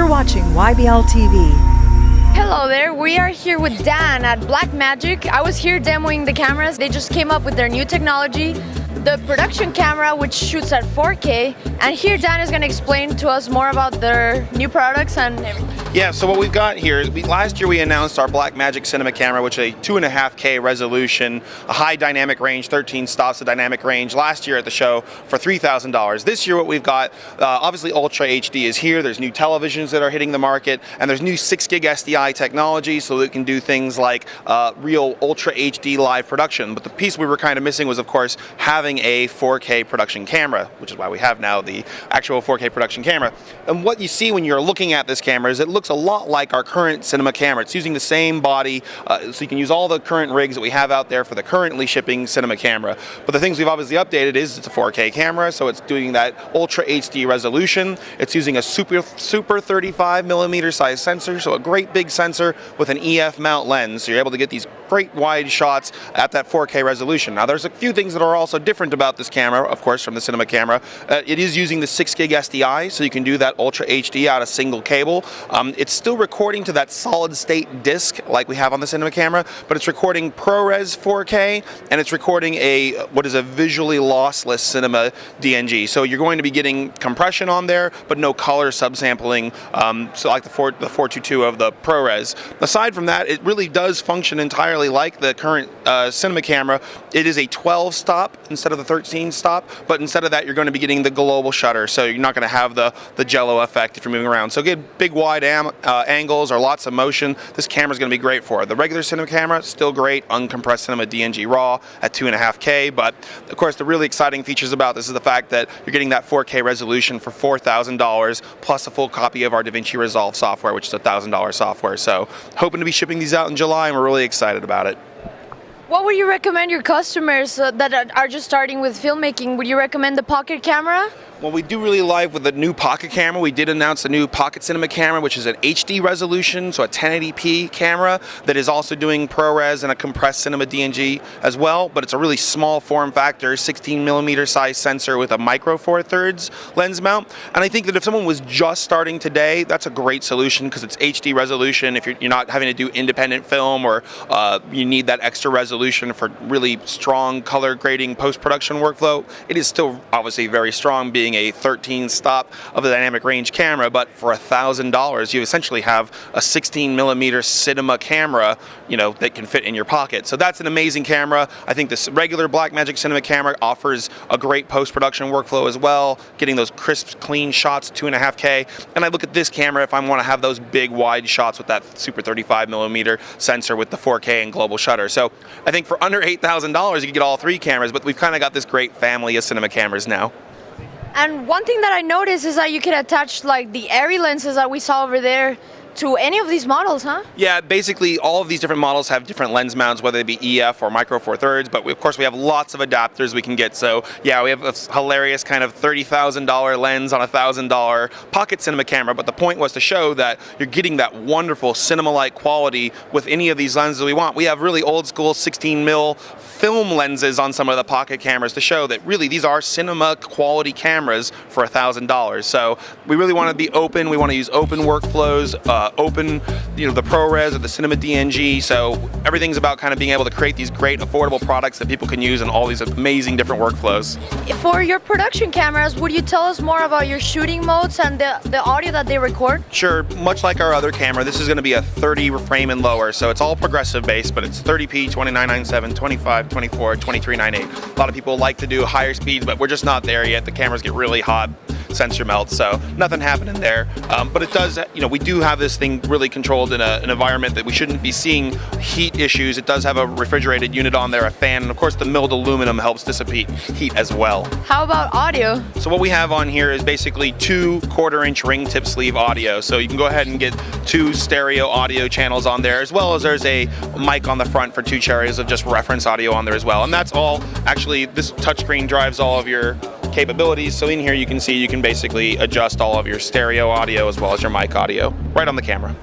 You're watching YBLTV. Hello there, we are here with Dan at Blackmagic. I was here demoing the cameras. They just came up with their new technology, the production camera, which shoots at 4K. And here Dan is going to explain to us more about their new products and everything. Yeah, so what we've got here is last year we announced our Blackmagic cinema camera, which is a 2.5K resolution, a high dynamic range, 13 stops of dynamic range last year at the show for $3,000. This year what we've got, obviously Ultra HD is here. There's new televisions that are hitting the market, and there's new 6 gig SDI technology so that it can do things like real Ultra HD live production. But the piece we were kind of missing was, of course, having a 4K production camera, which is why we have now the actual 4K production camera. And what you see when you're looking at this camera is it looks a lot like our current cinema camera. It's using the same body, so you can use all the current rigs that we have out there for the currently shipping cinema camera. But the things we've obviously updated is it's a 4K camera, so it's doing that Ultra HD resolution. It's using a super 35mm size sensor, so a great big sensor with an EF mount lens, so you're able to get these great wide shots at that 4K resolution. Now there's a few things that are also different about this camera, of course, from the cinema camera. It is using the 6 gig SDI, so you can do that Ultra HD out of single cable. It's still recording to that solid state disc like we have on the cinema camera, but it's recording ProRes 4K, and it's recording what is a visually lossless cinema DNG. So you're going to be getting compression on there, but no color subsampling, so like the 422 of the ProRes. Aside from that, it really does function entirely like the current cinema camera. It is a 12 stop instead of the 13 stop, but instead of that you're going to be getting the global shutter, so you're not going to have the jello effect if you're moving around. So get big wide angles or lots of motion. This camera is going to be great for it. The regular cinema camera, still great, uncompressed cinema DNG raw at 2.5K, but of course the really exciting features about this is the fact that you're getting that 4K resolution for $4,000 plus a full copy of our DaVinci Resolve software, which is a $1,000 software. So hoping to be shipping these out in July, and we're really excited about it. What would you recommend your customers that are just starting with filmmaking? Would you recommend the pocket camera? Well, we do really like with the new pocket camera. We did announce the new pocket cinema camera, which is an HD resolution, so a 1080p camera that is also doing ProRes and a compressed cinema DNG as well, but it's a really small form factor, 16mm size sensor with a micro 4/3 lens mount. And I think that if someone was just starting today, that's a great solution because it's HD resolution. If you're not having to do independent film, or you need that extra resolution for really strong color grading post-production workflow, it is still obviously very strong, being a 13 stop of the dynamic range camera, but for $1,000 you essentially have a 16mm cinema camera, that can fit in your pocket. So that's an amazing camera. I think this regular Blackmagic cinema camera offers a great post-production workflow as well, getting those crisp, clean shots, 2.5K. And I look at this camera if I want to have those big wide shots with that super 35mm sensor with the 4K and global shutter. So I think for under $8,000 you can get all 3 cameras, but we've kind of got this great family of cinema cameras now. And one thing that I noticed is that you can attach like the ARRI lenses that we saw over there to any of these models, huh? Yeah, basically all of these different models have different lens mounts, whether they be EF or micro 4/3, but of course we have lots of adapters we can get. So yeah, we have a hilarious kind of $30,000 lens on a $1,000 pocket cinema camera, but the point was to show that you're getting that wonderful cinema-like quality with any of these lenses we want. We have really old school 16mm film lenses on some of the pocket cameras to show that really these are cinema quality cameras for $1,000. So we really want to be open. We want to use open workflows, open, the ProRes or the cinema DNG. So everything's about kind of being able to create these great affordable products that people can use in all these amazing different workflows. For your production cameras, would you tell us more about your shooting modes and the audio that they record? Sure. Much like our other camera, this is going to be a 30 frame and lower. So it's all progressive based, but it's 30p, 2997, 25, 24, 2398. A lot of people like to do higher speeds, but we're just not there yet. The cameras get really hot, sensor melts, so nothing happening there. But it does, we do have this thing really controlled in an environment that we shouldn't be seeing heat issues. It does have a refrigerated unit on there, a fan, and of course the milled aluminum helps dissipate heat as well. How about audio? So what we have on here is basically 2 1/4-inch ring tip sleeve audio. So you can go ahead and get 2 stereo audio channels on there, as well as there's a mic on the front for 2 channels of just reference audio on there as well. And that's all, actually, this touchscreen drives all of your capabilities. So in here you can see you can basically adjust all of your stereo audio as well as your mic audio right on the camera.